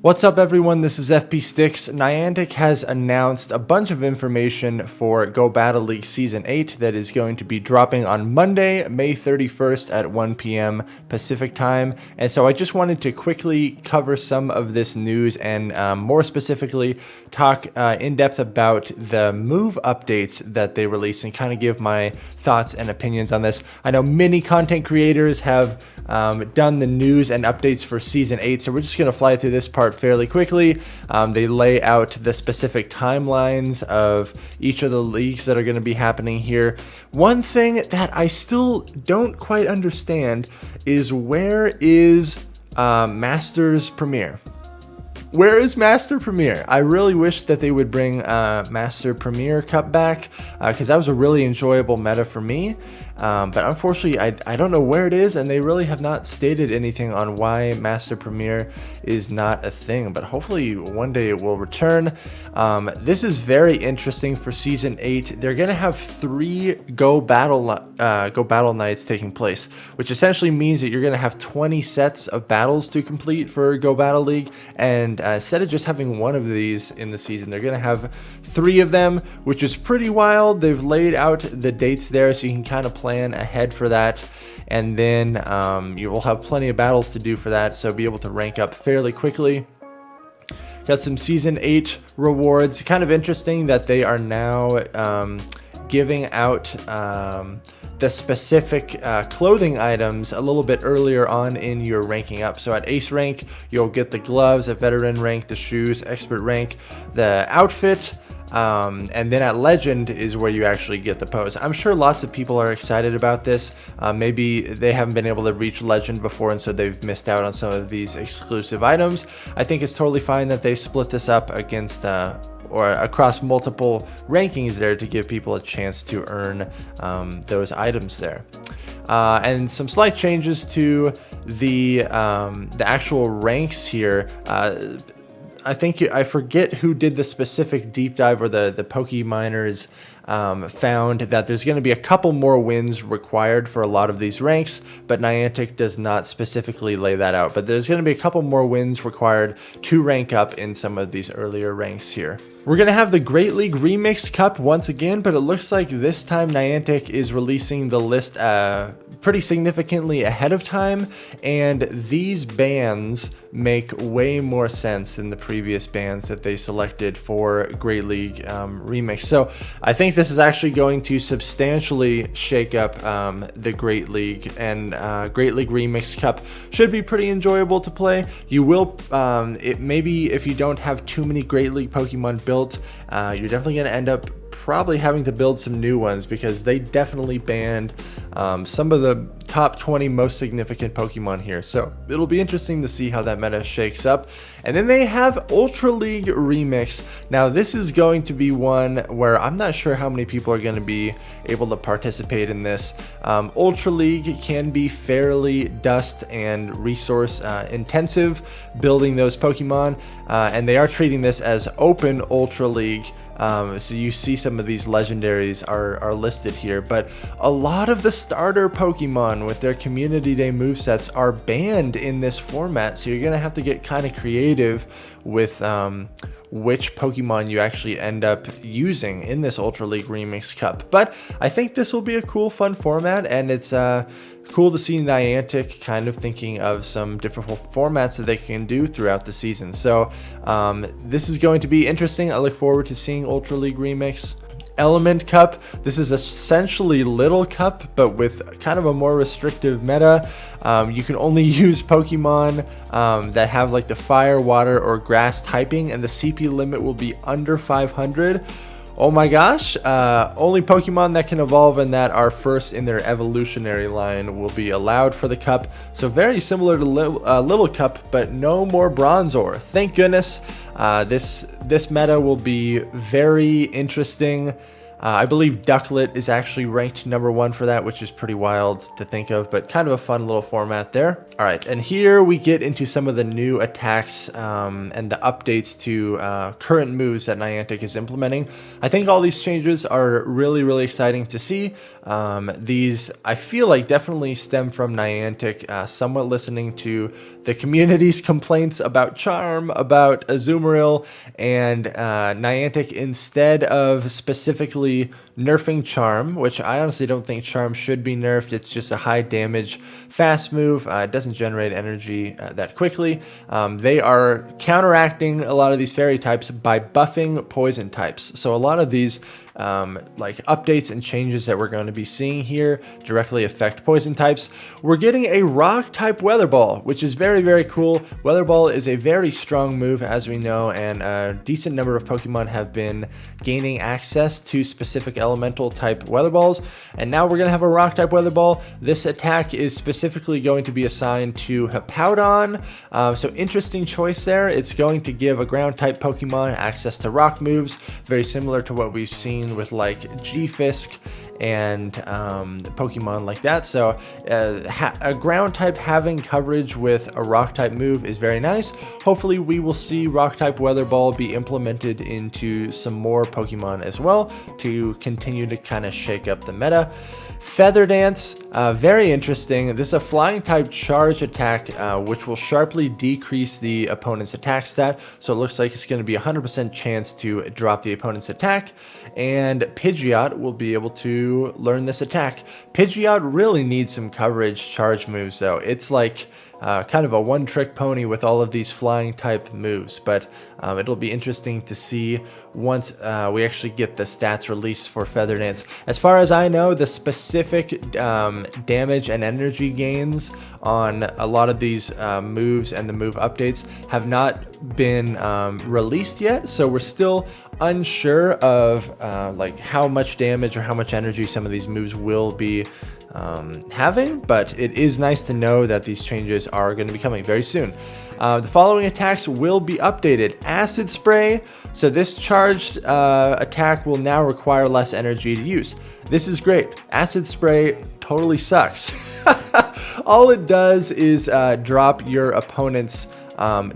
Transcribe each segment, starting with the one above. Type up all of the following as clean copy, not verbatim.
What's up everyone, this is FP Sticks. Niantic has announced a bunch of information for Go Battle League Season 8 that is going to be dropping on Monday, May 31st at 1 p.m. Pacific Time. And so I just wanted to quickly cover some of this news and more specifically talk in depth about the move updates that they released and kind of give my thoughts and opinions on this. I know many content creators have done the news and updates for Season 8, so we're just going to fly through this part fairly quickly. They lay out the specific timelines of each of the leagues that are going to be happening here. One thing that I still don't quite understand is where is Masters Premier? Where is Master Premier? I really wish that they would bring Master Premier Cup back because that was a really enjoyable meta for me. But unfortunately, I don't know where it is, and they really have not stated anything on why Master Premier is not a thing. But hopefully one day it will return. This is very interesting for Season 8. They're going to have 3 Go Battle Nights taking place, which essentially means that you're going to have 20 sets of battles to complete for Go Battle League. And instead of just having one of these in the season, they're going to have 3 of them, which is pretty wild. They've laid out the dates there so you can kind of plan ahead for that, and then you will have plenty of battles to do for that, so be able to rank up fairly quickly. Got some Season 8 rewards. Kind of interesting that they are now giving out the specific clothing items a little bit earlier on in your ranking up. So at Ace rank, you'll get the gloves, at Veteran rank, the shoes, Expert rank, the outfit, and then at Legend is where you actually get the pose. I'm sure lots of people are excited about this. Maybe they haven't been able to reach Legend before, and so they've missed out on some of these exclusive items. I think it's totally fine that they split this up against or across multiple rankings there to give people a chance to earn those items there. And some slight changes to the actual ranks here. I forget who did the specific deep dive, or the Pokeminers found that there's going to be a couple more wins required for a lot of these ranks, but Niantic does not specifically lay that out. But there's going to be a couple more wins required to rank up in some of these earlier ranks here. We're going to have the Great League Remix Cup once again, but it looks like this time Niantic is releasing the list pretty significantly ahead of time, and these bans make way more sense than the previous bans that they selected for Great League Remix. So I think this is actually going to substantially shake up the Great League, and Great League Remix Cup should be pretty enjoyable to play. You will, maybe if you don't have too many Great League Pokemon built, you're definitely going to end up probably having to build some new ones, because they definitely banned some of the top 20 most significant Pokemon here. So it'll be interesting to see how that meta shakes up. And then they have Ultra League Remix. Now this is going to be one where I'm not sure how many people are going to be able to participate in this. Ultra League can be fairly dust and resource intensive, building those Pokemon, and they are treating this as open Ultra League. So you see some of these legendaries are listed here, but a lot of the starter Pokemon with their Community Day movesets are banned in this format, so you're going to have to get kind of creative with which Pokemon you actually end up using in this Ultra League Remix Cup. But I think this will be a cool, fun format, and it's cool to see Niantic kind of thinking of some different formats that they can do throughout the season. So this is going to be interesting. I look forward to seeing Ultra League Remix. Element Cup, this is essentially Little Cup, but with kind of a more restrictive meta. You can only use Pokemon that have like the fire, water, or grass typing, and the CP limit will be under 500. Oh my gosh, only Pokemon that can evolve in that are first in their evolutionary line will be allowed for the cup. So very similar to Little Cup, but no more Bronzor. Thank goodness. This meta will be very interesting. I believe Ducklet is actually ranked number 1 for that, which is pretty wild to think of, but kind of a fun little format there. All right, and here we get into some of the new attacks and the updates to current moves that Niantic is implementing. I think all these changes are really, really exciting to see. These, I feel like, definitely stem from Niantic somewhat listening to the community's complaints about Charm, about Azumarill, and Niantic, instead of specifically nerfing Charm, which I honestly don't think Charm should be nerfed. It's just a high damage fast move. It doesn't generate energy that quickly. They are counteracting a lot of these fairy types by buffing poison types. So a lot of these like updates and changes that we're going to be seeing here directly affect poison types. We're getting a rock type Weather Ball, which is very, very cool. Weather Ball is a very strong move, as we know, and a decent number of Pokemon have been gaining access to specific elemental type Weather Balls, and now we're going to have a rock type Weather Ball. This attack is specifically going to be assigned to Hippowdon, so interesting choice there. It's going to give a ground type Pokemon access to rock moves, very similar to what we've seen with like G-Fisk and Pokemon like that. So a ground type having coverage with a rock type move is very nice. Hopefully we will see rock type Weather Ball be implemented into some more Pokemon as well to continue to kind of shake up the meta. Feather Dance, very interesting. This is a flying type charge attack, which will sharply decrease the opponent's attack stat. So it looks like it's going to be a 100% chance to drop the opponent's attack, and Pidgeot will be able to learn this attack. Pidgeot really needs some coverage charge moves though. It's like kind of a one-trick pony with all of these flying type moves, but it'll be interesting to see once we actually get the stats released for Feather Dance. As far as I know, the specific damage and energy gains on a lot of these moves and the move updates have not been released yet, so we're still unsure of like how much damage or how much energy some of these moves will be having, but it is nice to know that these changes are going to be coming very soon. The following attacks will be updated. Acid Spray. So this charged attack will now require less energy to use. This is great. Acid Spray totally sucks. All it does is drop your opponent's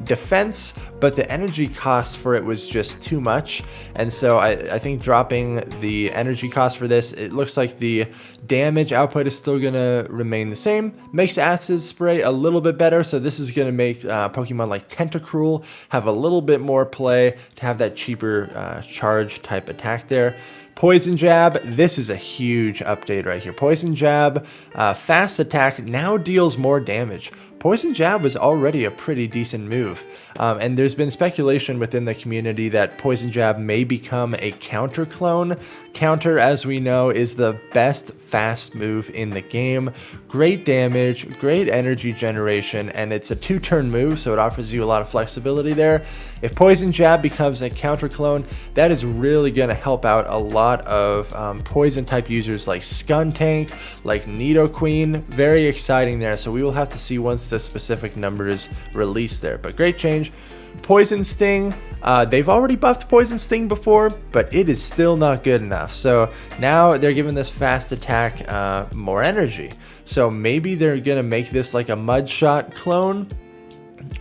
defense, but the energy cost for it was just too much, and so I think dropping the energy cost for this, it looks like the damage output is still gonna remain the same. Makes Acid Spray a little bit better, so this is gonna make Pokemon like Tentacruel have a little bit more play to have that cheaper charge type attack there. Poison Jab, this is a huge update right here. Poison Jab, fast attack, now deals more damage. Poison Jab was already a pretty decent move, and there's been speculation within the community that Poison Jab may become a counter clone. Counter, as we know, is the best fast move in the game. Great damage, great energy generation, and it's a 2-turn move, so it offers you a lot of flexibility there. If Poison Jab becomes a counter clone, that is really going to help out a lot of poison type users like Skuntank, like Nidoqueen. Very exciting there, so we will have to see once the specific numbers release there, but great change. Poison Sting, they've already buffed Poison Sting before, but it is still not good enough. So now they're giving this fast attack more energy. So maybe they're gonna make this like a Mud Shot clone,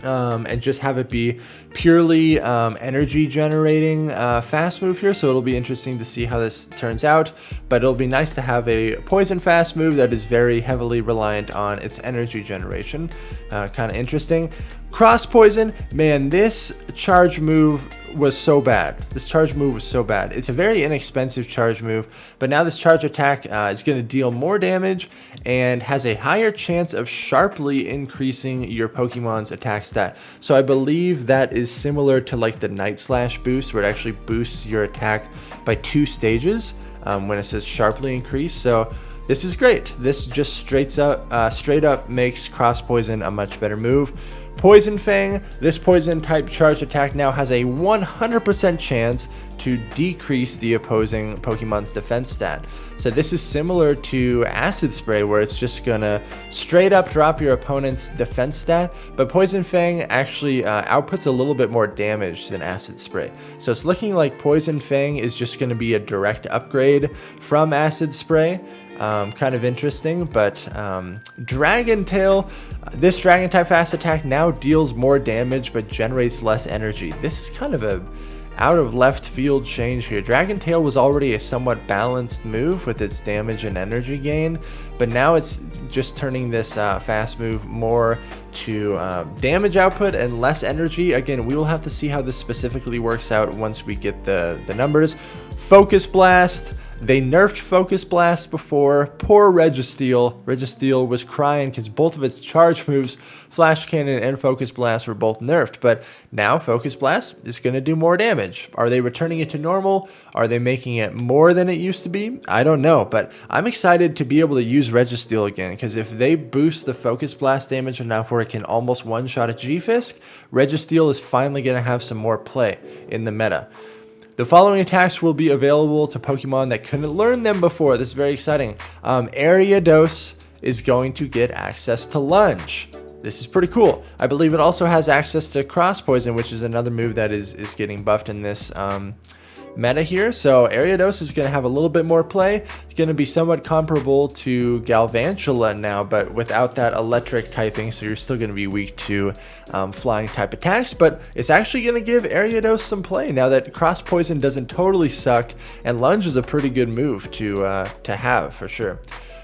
and just have it be purely energy generating fast move here. So it'll be interesting to see how this turns out, but it'll be nice to have a poison fast move that is very heavily reliant on its energy generation. Kind of interesting. Cross Poison, man, this charge move was so bad. This charge move was so bad. It's a very inexpensive charge move, but now this charge attack is going to deal more damage and has a higher chance of sharply increasing your Pokemon's attack stat. So I believe that is similar to like the Night Slash boost, where it actually boosts your attack by 2 stages when it says sharply increase. So this is great. This just straight up makes Cross Poison a much better move. Poison Fang, this poison type charge attack now has a 100% chance to decrease the opposing Pokemon's defense stat. So this is similar to Acid Spray, where it's just gonna straight up drop your opponent's defense stat, but Poison Fang actually outputs a little bit more damage than Acid Spray. So it's looking like Poison Fang is just gonna be a direct upgrade from Acid Spray. Kind of interesting, but Dragon Tail, this Dragon type fast attack now deals more damage but generates less energy. This is kind of a out of left field change here. Dragon Tail was already a somewhat balanced move with its damage and energy gain, but now it's just turning this fast move more to damage output and less energy. Again, we will have to see how this specifically works out once we get the numbers. Focus Blast. They nerfed Focus Blast before. Poor Registeel. Registeel was crying because both of its charge moves, Flash Cannon and Focus Blast, were both nerfed. But now Focus Blast is going to do more damage. Are they returning it to normal? Are they making it more than it used to be? I don't know. But I'm excited to be able to use Registeel again, because if they boost the Focus Blast damage enough where it can almost one-shot a G-Fisk, Registeel is finally going to have some more play in the meta. The following attacks will be available to Pokemon that couldn't learn them before. This is very exciting. Ariados is going to get access to Lunge. This is pretty cool. I believe it also has access to Cross Poison, which is another move that is getting buffed in this meta here. So Ariados is going to have a little bit more play. It's going to be somewhat comparable to Galvantula now, but without that electric typing, so you're still going to be weak to flying type attacks, but it's actually going to give Ariados some play now that Cross Poison doesn't totally suck, and Lunge is a pretty good move to have for sure.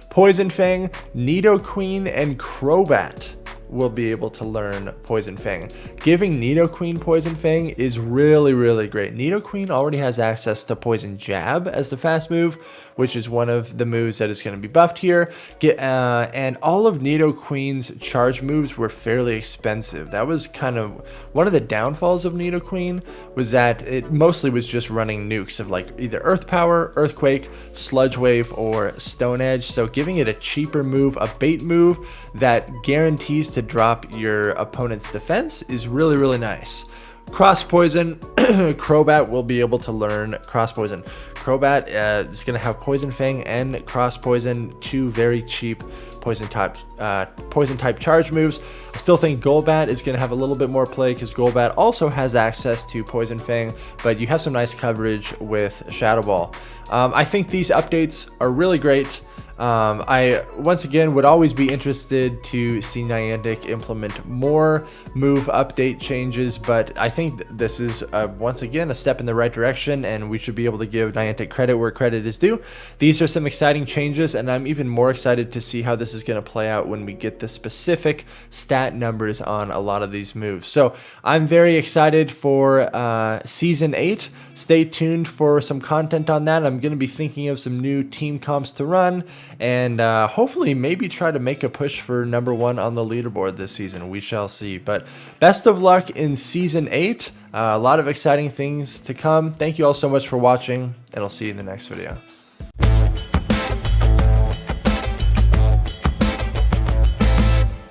Poison Fang, Nidoqueen, and Crobat will be able to learn Poison Fang. Giving Nidoqueen Poison Fang is really, really great. Nidoqueen already has access to Poison Jab as the fast move, which is one of the moves that is going to be buffed here. And all of Nidoqueen's charge moves were fairly expensive. That was kind of one of the downfalls of Nidoqueen, was that it mostly was just running nukes of like either Earth Power, Earthquake, Sludge Wave, or Stone Edge. So giving it a cheaper move, a bait move that guarantees to drop your opponent's defense, is really, really nice. Cross Poison, Crobat will be able to learn Cross Poison. Crobat is going to have Poison Fang and Cross Poison, two very cheap poison type charge moves. I still think Golbat is going to have a little bit more play because Golbat also has access to Poison Fang, but you have some nice coverage with Shadow Ball. I think these updates are really great. I, once again, would always be interested to see Niantic implement more move update changes, but I think this is, once again, a step in the right direction, and we should be able to give Niantic credit where credit is due. These are some exciting changes, and I'm even more excited to see how this is going to play out when we get the specific stat numbers on a lot of these moves. So I'm very excited for Season 8. Stay tuned for some content on that. I'm going to be thinking of some new team comps to run, and hopefully maybe try to make a push for #1 on the leaderboard this season. We shall see. But best of luck in Season 8. A lot of exciting things to come. Thank you all so much for watching, and I'll see you in the next video.